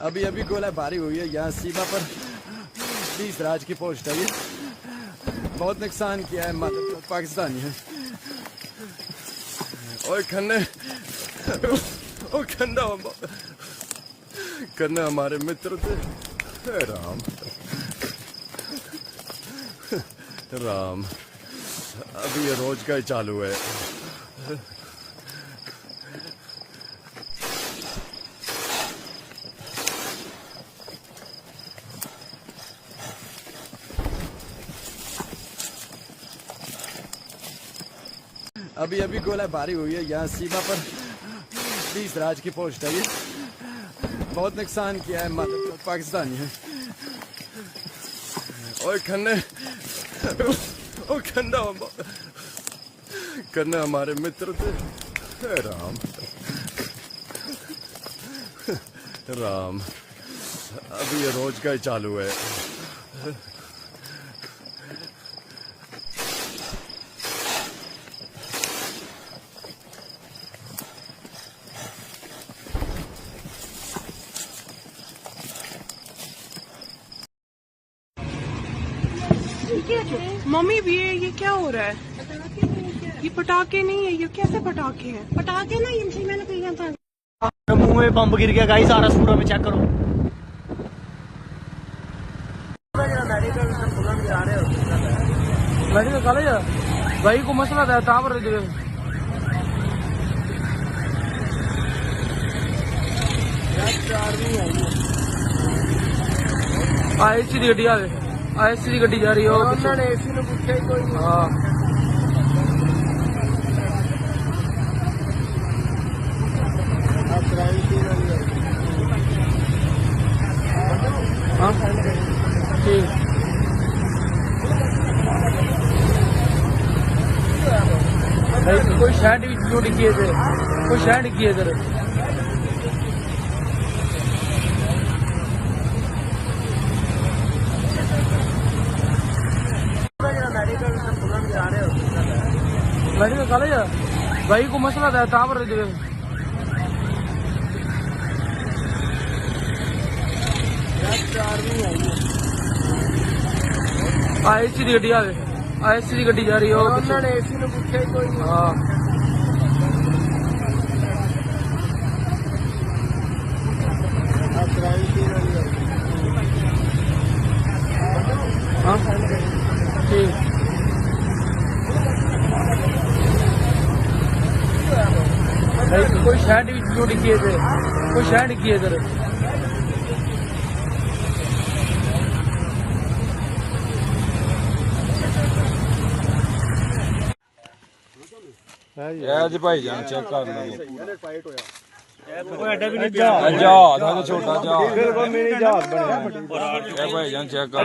अभी अभी गोलाबारी हुई है यहाँ सीमा पर 20 राज की पोस्ट है। ये बहुत नुकसान किया है, पाकिस्तानी है। और खन्ने ओ खन्ना हमारे मित्र थे। राम राम अभी ये रोज का ही चालू है। अभी अभी गोलाबारी हुई है यहाँ सीमा पर 20 राज की पोस्ट है। ये बहुत नुकसान किया है, पाकिस्तानी है। और खन्ना हमारे मित्र थे। राम राम अभी ये रोज का ही चालू है। मम्मी भी ये क्या हो रहा है? ये पटाखे नहीं है, ये कैसे पटाखे हैं? पटाखे ना इनसे मैंने कहा था। मुंह में बम गिर गया गाइस, सारा सूरा में चेक करो। मेडिकल कॉलेज भाई को मसला था ताबर आईसी दी गड्डी आईसी दी गड्डी जा रही है। उन्होंने एसी ने पूछा ही कोई नहीं। हाँ ठीक कोई शहर क्यों डिगी है, कोई शहर डिगी है इधर। मेडिकल कॉलेज भाई को मसला था ताबर आईसी दी गड्डी आईसी दी गड्डी जा रही है। उन्होंने एसी ने पूछा ही कोई नहीं। हाँ ठीक कोई शहर क्यों डिगी है, कोई शहर डिगी है इधर। जी भाई जान चेक कर लो। जहाज है छोटा जहाज भाई जान चेक कर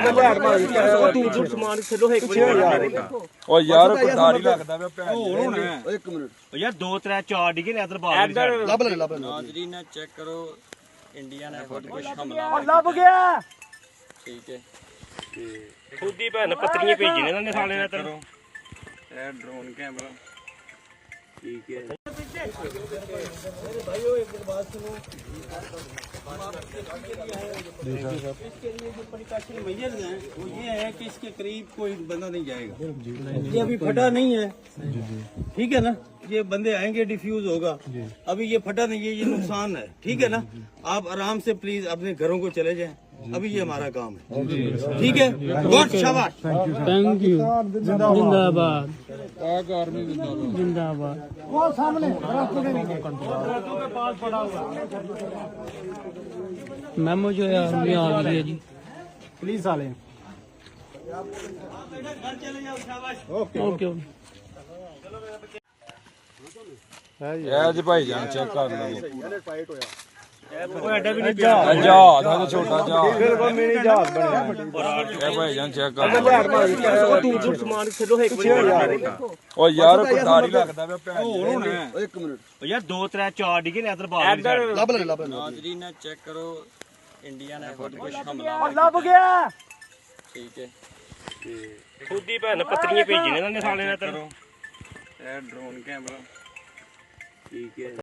ओ यार पटारी लगदा पे भैन। एक मिनट यार 2 3 4 डिगे ने इधर बाहर लब ले नाजरीन चेक करो। इंडिया ने बहुत कुछ हमला लब गया। ठीक है खुद ही भैन पत्रियां भेजी ने इन्होंने साले ने तेरे। ये ड्रोन कैमरा ठीक है। भाइयों एक बात सुनो, इसके लिए जो प्रिकॉशन मेजर्स हैं वो ये है कि इसके करीब कोई बंदा नहीं जाएगा। ये अभी फटा नहीं है, ठीक है ना। ये बंदे आएंगे, डिफ्यूज होगा। अभी ये फटा नहीं है, ये नुकसान है, ठीक है ना। आप आराम से प्लीज अपने घरों को चले जाएं। अभी ये हमारा काम है, ठीक है। गुड, शाबाश, थैंक यू। जिंदाबाद जिंदाबाद। वो सामने रास्तों के पास पड़ा हुआ मेमो जो है आर्मी आ गई है जी। पुलिस वाले। Okay okay. जी भाई जान चेक कर लो। जहाज है छोटा जहाज भाई जान चेक कर लो। ओ यार पटारी लगदा पे भैन। एक मिनट यार 2 3 4 डिगे ने इधर बाहर लब ले नाजरीन चेक करो। इंडिया ने बहुत कुछ हमला लब गया। ठीक है खुद ही भैन पत्रियां भेजी ने इन्होंने साले ने तेरे। ये ड्रोन कैमरा ठीक है।